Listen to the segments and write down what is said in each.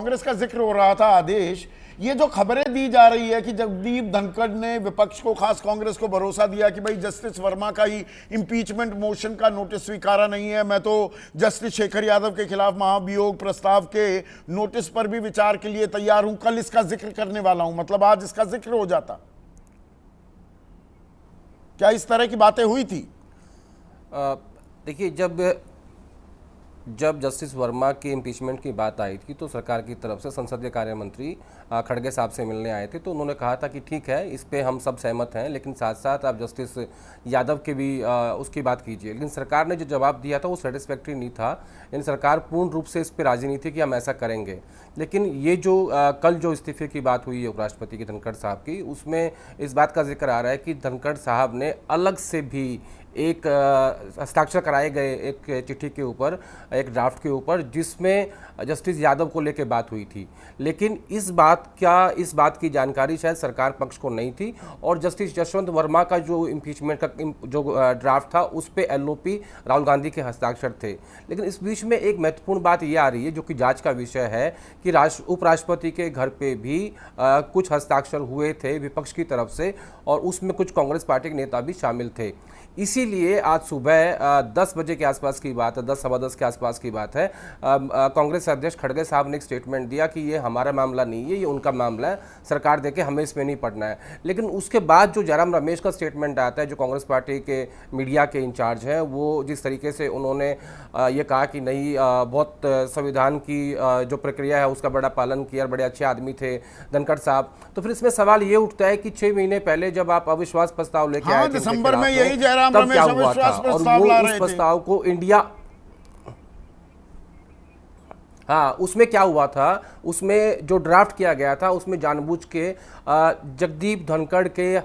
कांग्रेस का जिक्र हो रहा था आदेश, ये जो खबरें दी जा रही है कि जगदीप धनखड़ ने विपक्ष को, खास कांग्रेस को भरोसा दिया कि भाई जस्टिस वर्मा का ही इंपीचमेंट मोशन का नोटिस स्वीकारा नहीं है, मैं तो जस्टिस शेखर यादव के खिलाफ महाभियोग प्रस्ताव के नोटिस पर भी विचार के लिए तैयार हूं, कल इसका जिक्र करने वाला हूं, मतलब आज इसका जिक्र हो जाता। क्या इस तरह की बातें हुई थी? देखिए, जब जस्टिस वर्मा की इम्पीचमेंट की बात आई थी तो सरकार की तरफ से संसदीय कार्य मंत्री खड़गे साहब से मिलने आए थे, तो उन्होंने कहा था कि ठीक है, इस पे हम सब सहमत हैं, लेकिन साथ साथ आप जस्टिस यादव के भी उसकी बात कीजिए। लेकिन सरकार ने जो जवाब दिया था वो सेटिस्फैक्ट्री नहीं था, यानी सरकार पूर्ण रूप से इस पर राजी नहीं थी कि हम ऐसा करेंगे। लेकिन ये जो कल जो इस्तीफे की बात हुई है उपराष्ट्रपति की धनखड़ साहब की, उसमें इस बात का जिक्र आ रहा है कि धनखड़ साहब ने अलग से भी एक हस्ताक्षर कराए गए एक चिट्ठी के ऊपर, एक ड्राफ्ट के ऊपर, जिसमें जस्टिस यादव को लेकर बात हुई थी। लेकिन इस बात की जानकारी शायद सरकार पक्ष को नहीं थी, और जस्टिस यशवंत वर्मा का जो इम्पीचमेंट का जो ड्राफ्ट था उस पे एलओपी राहुल गांधी के हस्ताक्षर थे। लेकिन इस बीच में एक महत्वपूर्ण बात ये आ रही है जो कि जांच का विषय है कि उपराष्ट्रपति के घर पे भी कुछ हस्ताक्षर हुए थे विपक्ष की तरफ से, और उसमें कुछ कांग्रेस पार्टी के नेता भी शामिल थे। इसीलिए आज सुबह 10 बजे के आसपास की बात है, 10 सवा 10 के आसपास की बात है, कांग्रेस अध्यक्ष खड़गे साहब ने एक स्टेटमेंट दिया कि ये हमारा मामला नहीं है, ये उनका मामला है, सरकार देखे, हमें इसमें नहीं पड़ना है। लेकिन उसके बाद जो जयराम रमेश का स्टेटमेंट आता है, जो कांग्रेस पार्टी के मीडिया के इंचार्ज हैं, वो जिस तरीके से उन्होंने ये कहा कि नहीं, बहुत संविधान की जो प्रक्रिया है उसका बड़ा पालन किया, बड़े अच्छे आदमी थे धनखड़ साहब। तो फिर इसमें सवाल ये उठता है कि 6 महीने पहले जब आप अविश्वास प्रस्ताव लेके आए थे दिसंबर में, यही जयराम तब क्या हुआ था, और वो उस प्रस्ताव को उसमें क्या हुआ था, उसमें जो ड्राफ्ट किया गया था उसमें जानबूझ के जगदीप धनखड़ के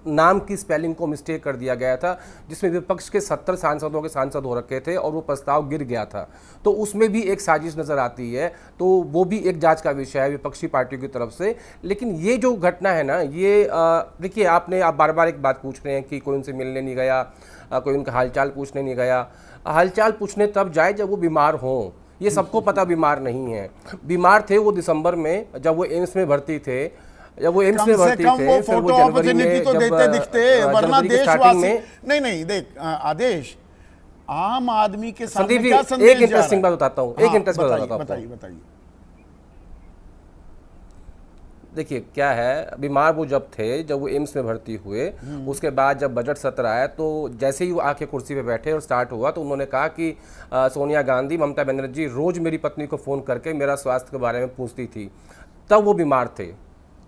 नाम की स्पेलिंग को मिस्टेक कर दिया गया था, जिसमें विपक्ष के 70 सांसदों के सांसद हो रखे थे और वो प्रस्ताव गिर गया था। तो उसमें भी एक साजिश नजर आती है, तो वो भी एक जांच का विषय है विपक्षी पार्टियों की तरफ से। लेकिन ये जो घटना है ना, ये देखिए, आप बार बार एक बात पूछ रहे हैं कि कोई उनसे मिलने नहीं गया, कोई उनका हालचाल पूछने नहीं गया। हालचाल पूछने तब जाए जब वो बीमार हों, ये सबको पता बीमार नहीं है। बीमार थे वो दिसंबर में, जब वो एम्स में भर्ती थे, फिर वो जनवरी में तो देते दिखते, वरना देशवासी नहीं देख आदेश, आम आदमी के सामने क्या संदेश? एक इंटरेस्टिंग बात बताता हूँ, बताइए। देखिए क्या है, बीमार वो जब थे, जब वो एम्स में भर्ती हुए, उसके बाद जब बजट सत्र आया तो जैसे ही वो आके कुर्सी पे बैठे और स्टार्ट हुआ तो उन्होंने कहा कि सोनिया गांधी, ममता बनर्जी रोज मेरी पत्नी को फ़ोन करके मेरा स्वास्थ्य के बारे में पूछती थी। तब वो बीमार थे,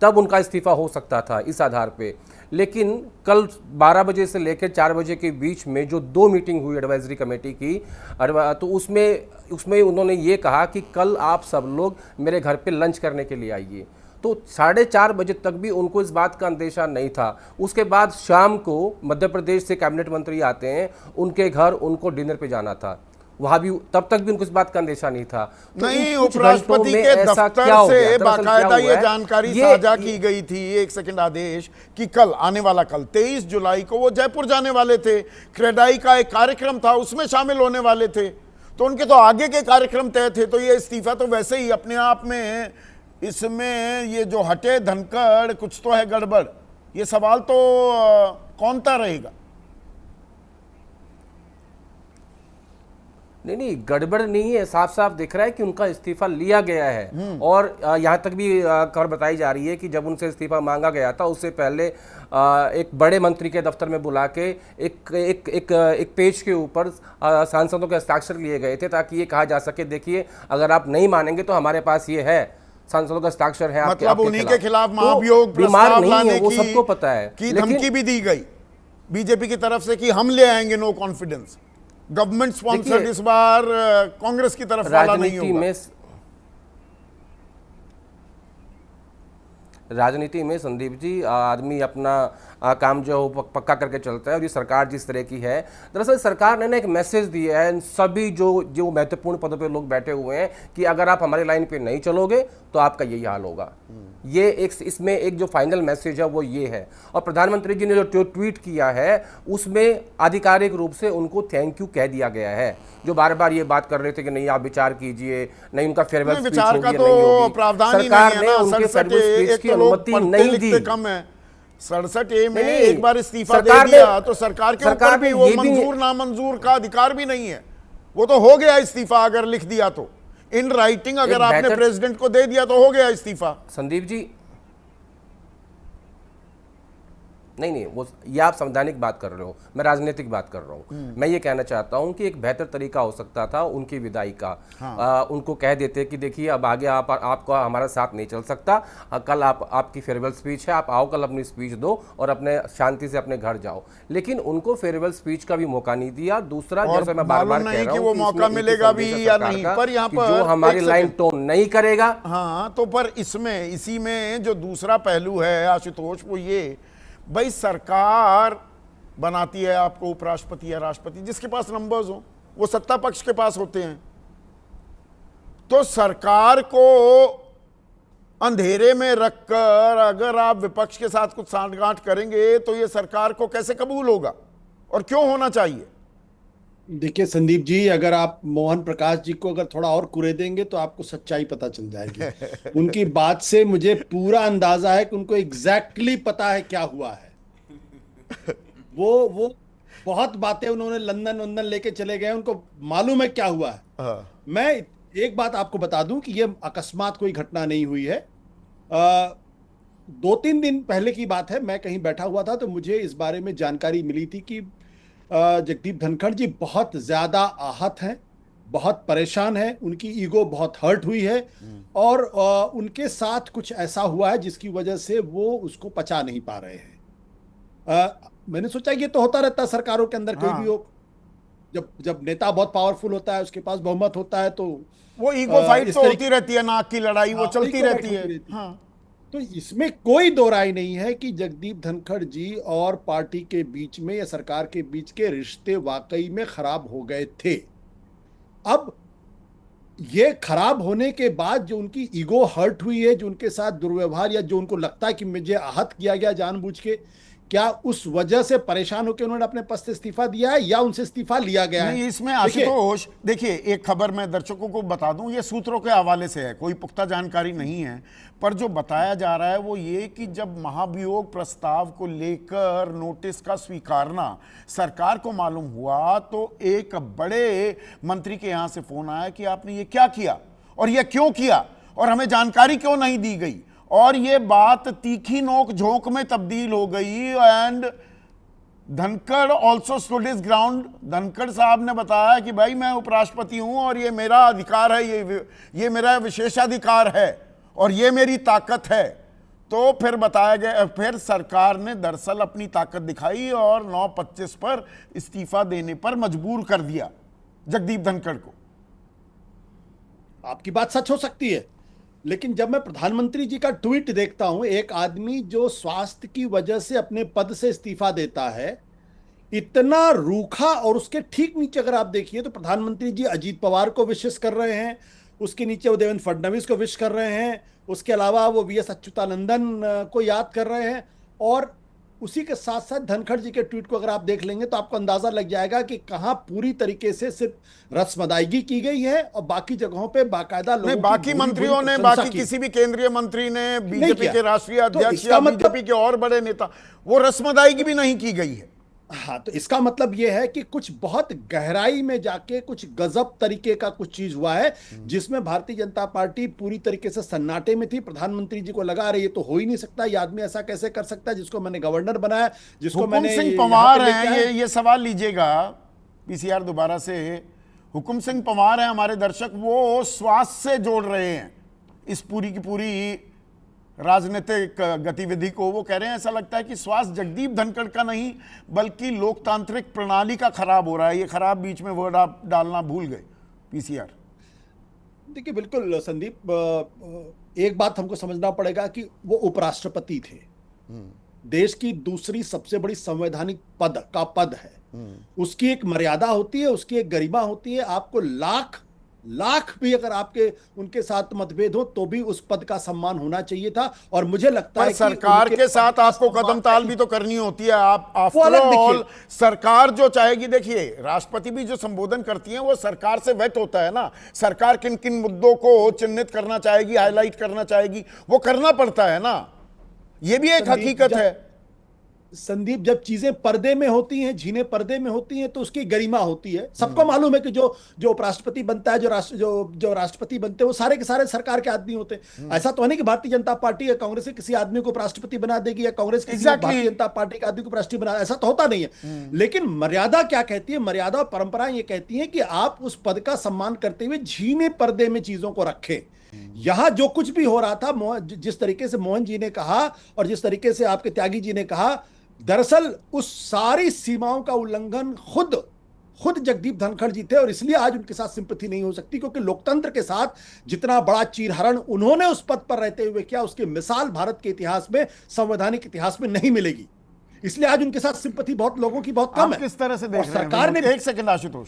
तब उनका इस्तीफा हो सकता था इस आधार पे। लेकिन कल 12 बजे से लेकर 4 बजे के बीच में जो 2 मीटिंग हुई एडवाइजरी कमेटी की, तो उसमें उन्होंने ये कहा कि कल आप सब लोग मेरे घर पे लंच करने के लिए आइए। तो 4:30 बजे तक भी उनको इस बात का अंदेशा नहीं था। उसके बाद शाम को मध्य प्रदेश से कैबिनेट मंत्री आते हैं, उनके घर उनको डिनर पे जाना था, वहां भी तब तक भी उनको इस बात का अंदेशा नहीं था। तो नहीं, उपराष्ट्रपति के दफ्तर से बाकायदा ये जानकारी साझा की गई थी, एक सेकंड आदेश, कि कल आने वाला कल 23 जुलाई को वो जयपुर जाने वाले थे, क्रेडाई का एक कार्यक्रम था उसमें शामिल होने वाले थे, तो उनके तो आगे के कार्यक्रम तय थे। तो ये इस्तीफा तो वैसे ही अपने आप में, इसमें ये जो हटे धनखड़, कुछ तो है गड़बड़, ये सवाल तो कौन सा रहेगा? नहीं, गड़बड़ नहीं है, साफ साफ दिख रहा है कि उनका इस्तीफा लिया गया है। और यहाँ तक भी खबर बताई जा रही है कि जब उनसे इस्तीफा मांगा गया था उससे पहले एक बड़े मंत्री के दफ्तर में बुला के एक पेज के ऊपर सांसदों के हस्ताक्षर लिए गए थे, ताकि ये कहा जा सके देखिए अगर आप नहीं मानेंगे तो हमारे पास ये है, सांसदों का हस्ताक्षर है, मतलब उन्हीं के खिलाफ महाभियोग प्रस्ताव लाने वो सबको पता है कि धमकी भी दी गई बीजेपी की तरफ से कि हम ले आएंगे नो कॉन्फिडेंस, गवर्नमेंट स्पॉन्सर्ड इस बार कांग्रेस की तरफ वाला नहीं होगा। राजनीति में संदीप जी, आदमी अपना काम जो पक्का करके चलता है, और ये सरकार जिस तरह की है, दरअसल सरकार ने ना एक मैसेज दिया है सभी जो महत्वपूर्ण पदों पे लोग बैठे हुए हैं कि अगर आप हमारी लाइन पे नहीं चलोगे तो आपका यही हाल होगा। ये इसमें एक जो फाइनल मैसेज है वो ये है। और प्रधानमंत्री जी ने जो ट्वीट किया है उसमें आधिकारिक रूप से उनको थैंक यू कह दिया गया है। जो बार बार ये बात कर रहे थे कि नहीं आप विचार कीजिए, नहीं उनका फेयरवेल स्पीच विचार का होगी, तो नहीं होगी। प्रावधान ही सरकार नहीं ने है ना। उनके 67 फेयरवेल स्पीच एक की तो लोग अनुमति पढ़ते नहीं लिखते दी। कम है। 67 में नहीं, एक बार इस्तीफा दे सरकार दिया तो सरकार के ऊपर सरकार भी ने वो ये भी- मंजूर नामंजूर का अधिकार भी नहीं है। वो तो हो गया इस्तीफा, अगर लिख दिया तो इन राइटिंग अगर आपने बेहतर- प्रेसिडेंट को दे दिया तो हो गया इस्तीफा। संदीप जी, नहीं वो ये आप संवैधानिक बात कर रहे हो, मैं राजनीतिक बात कर रहा हूँ। मैं ये कहना चाहता हूँ कि एक बेहतर तरीका हो सकता था उनकी विदाई का। उनको कह देते कि देखिए अब आगे आपका हमारा साथ नहीं चल सकता, कल आपकी फेयरवेल स्पीच है, आप आओ कल अपनी स्पीच दो और अपने शांति से अपने घर जाओ। लेकिन उनको फेयरवेल स्पीच का भी मौका नहीं दिया। दूसरा, जैसे मैं बार बार कह रहा हूँ वो मौका मिलेगा भी या नहीं, पर यहाँ पर जो हमारी लाइन टोन नहीं करेगा। हाँ, तो पर इसमें इसी में जो दूसरा पहलू है आशुतोष, वो ये भाई सरकार बनाती है आपको उपराष्ट्रपति या राष्ट्रपति, जिसके पास नंबर्स हो, वो सत्ता पक्ष के पास होते हैं। तो सरकार को अंधेरे में रखकर अगर आप विपक्ष के साथ कुछ सांठगांठ करेंगे तो ये सरकार को कैसे कबूल होगा और क्यों होना चाहिए? देखिए संदीप जी, अगर आप मोहन प्रकाश जी को अगर थोड़ा और कुरेदेंगे तो आपको सच्चाई पता चल जाएगी। उनकी बात से मुझे पूरा अंदाजा है कि उनको एग्जैक्टली पता है क्या हुआ है। वो बहुत बातें उन्होंने लंदन लेके चले गए, उनको मालूम है क्या हुआ है। मैं एक बात आपको बता दूं कि ये अकस्मात कोई घटना नहीं हुई है। 2-3 दिन पहले की बात है, मैं कहीं बैठा हुआ था तो मुझे इस बारे में जानकारी मिली थी कि जगदीप धनखड़ जी बहुत ज्यादा आहत हैं, बहुत परेशान हैं, उनकी ईगो बहुत हर्ट हुई है और उनके साथ कुछ ऐसा हुआ है जिसकी वजह से वो उसको पचा नहीं पा रहे हैं। मैंने सोचा ये तो होता रहता है सरकारों के अंदर, कोई भी हो, जब नेता बहुत पावरफुल होता है, उसके पास बहुमत होता है, तो वो ईगो फाइट तो होती रहती है, नाक की लड़ाई वो चलती रहती है। हाँ। तो इसमें कोई दो राय नहीं है कि जगदीप धनखड़ जी और पार्टी के बीच में या सरकार के बीच के रिश्ते वाकई में खराब हो गए थे। अब ये खराब होने के बाद जो उनकी ईगो हर्ट हुई है, जो उनके साथ दुर्व्यवहार या जो उनको लगता है कि मुझे आहत किया गया जानबूझ के, क्या उस वजह से परेशान होकर उन्होंने अपने पद से इस्तीफा दिया है या उनसे इस्तीफा लिया गया है? नहीं, इसमें आशुतोष देखिए, एक खबर मैं दर्शकों को बता दूं, ये सूत्रों के हवाले से है, कोई पुख्ता जानकारी नहीं है, पर जो बताया जा रहा है वो ये कि जब महाभियोग प्रस्ताव को लेकर नोटिस का स्वीकारना सरकार को मालूम हुआ तो एक बड़े मंत्री के यहां से फोन आया कि आपने ये क्या किया और ये क्यों किया और हमें जानकारी क्यों नहीं दी गई, और ये बात तीखी नोक झोंक में तब्दील हो गई। And Dhankhar also stood his ground. Dhankhar साहब ने बताया कि भाई मैं उपराष्ट्रपति हूं और ये मेरा अधिकार है, ये मेरा विशेषाधिकार है और ये मेरी ताकत है। तो फिर बताया गया, फिर सरकार ने दरअसल अपनी ताकत दिखाई और 9/25 पर इस्तीफा देने पर मजबूर कर दिया जगदीप धनखड़ को। आपकी बात सच हो सकती है, लेकिन जब मैं प्रधानमंत्री जी का ट्वीट देखता हूं, एक आदमी जो स्वास्थ्य की वजह से अपने पद से इस्तीफा देता है, इतना रूखा, और उसके ठीक नीचे अगर आप देखिए तो प्रधानमंत्री जी अजीत पवार को विशेष कर रहे हैं, उसके नीचे वो देवेंद्र फडणवीस को विश कर रहे हैं, उसके अलावा वो वीएस अच्युतानंदन को याद कर रहे हैं, और उसी के साथ साथ धनखड़ जी के ट्वीट को अगर आप देख लेंगे तो आपको अंदाजा लग जाएगा कि कहां पूरी तरीके से सिर्फ रस्म अदायगी की गई है और बाकी जगहों पे बाकायदा लोगों बाकी मंत्रियों ने, बाकी किसी भी केंद्रीय मंत्री ने, बीजेपी के राष्ट्रीय अध्यक्ष या बीजेपी के और बड़े नेता, वो रस्म अदायगी भी नहीं की गई है। हाँ, तो इसका मतलब यह है कि कुछ बहुत गहराई में जाके कुछ गजब तरीके का कुछ चीज हुआ है जिसमें भारतीय जनता पार्टी पूरी तरीके से सन्नाटे में थी। प्रधानमंत्री जी को लगा रही है तो हो ही नहीं सकता, ये आदमी ऐसा कैसे कर सकता है जिसको मैंने गवर्नर बनाया, जिसको मैंने हुकुम सिंह पंवार हैं, ये सवाल लीजिएगा पीसीआर दोबारा से। हुकुम सिंह पंवार है हमारे दर्शक, वो स्वास्थ्य से जोड़ रहे हैं इस पूरी की पूरी राजनीतिक गतिविधि को। वो कह रहे हैं ऐसा लगता है कि स्वास्थ्य जगदीप धनखड़ का नहीं बल्कि लोकतांत्रिक प्रणाली का खराब हो रहा है। ये खराब बीच में वर्ड आप डालना भूल गए पीसीआर। देखिए बिल्कुल संदीप, एक बात हमको समझना पड़ेगा कि वो उपराष्ट्रपति थे, देश की दूसरी सबसे बड़ी संवैधानिक पद है, उसकी एक मर्यादा होती है, उसकी एक गरिमा होती है। आपको लाख लाख भी अगर आपके उनके साथ मतभेद हो तो भी उस पद का सम्मान होना चाहिए था। और मुझे लगता पर है कि सरकार उनके के पद साथ का आपको सम्मान कदम ताल नहीं। भी तो करनी होती है। आप वो अलग आफ्टर ऑल देखिए। सरकार जो चाहेगी, देखिए राष्ट्रपति भी जो संबोधन करती है वो सरकार से व्यक्त होता है ना। सरकार किन किन मुद्दों को चिन्हित करना चाहेगी, हाईलाइट करना चाहेगी, वो करना पड़ता है ना। ये भी एक हकीकत है। संदीप, जब चीजें पर्दे में होती हैं, झीलें पर्दे में होती हैं, तो उसकी गरिमा होती है। सबको मालूम है कि जो जो उपराष्ट्रपति बनता है, जो राष्ट्रपति बनते हैं, वो सारे के सारे सरकार के आदमी होते हैं। ऐसा तो नहीं कि भारतीय जनता पार्टी या कांग्रेस के किसी आदमी को उपराष्ट्रपति बना देगी या कांग्रेस किसी भारतीय जनता पार्टी के आदमी को राष्ट्रपति बना, ऐसा तो होता नहीं है। लेकिन मर्यादा क्या कहती है? मर्यादा और परंपराएं ये कहती हैं कि आप उस पद का सम्मान करते हुए झीले पर्दे में चीजों को रखें। यहां जो कुछ भी हो रहा था, जिस तरीके से मोहन जी ने कहा और जिस तरीके से आपके त्यागी जी ने कहा, दरअसल उस सारी सीमाओं का उल्लंघन खुद जगदीप धनखड़ जी थे। और इसलिए आज उनके साथ सिंपैथी नहीं हो सकती, क्योंकि लोकतंत्र के साथ जितना बड़ा चीरहरण उन्होंने उस पद पर रहते हुए किया, उसकी मिसाल भारत के इतिहास में, संवैधानिक इतिहास में नहीं मिलेगी। इसलिए आज उनके साथ सिंपैथी बहुत लोगों की बहुत कम है। किस तरह से देख रहे हैं? सरकार ने एक सेकंड आशुतोष,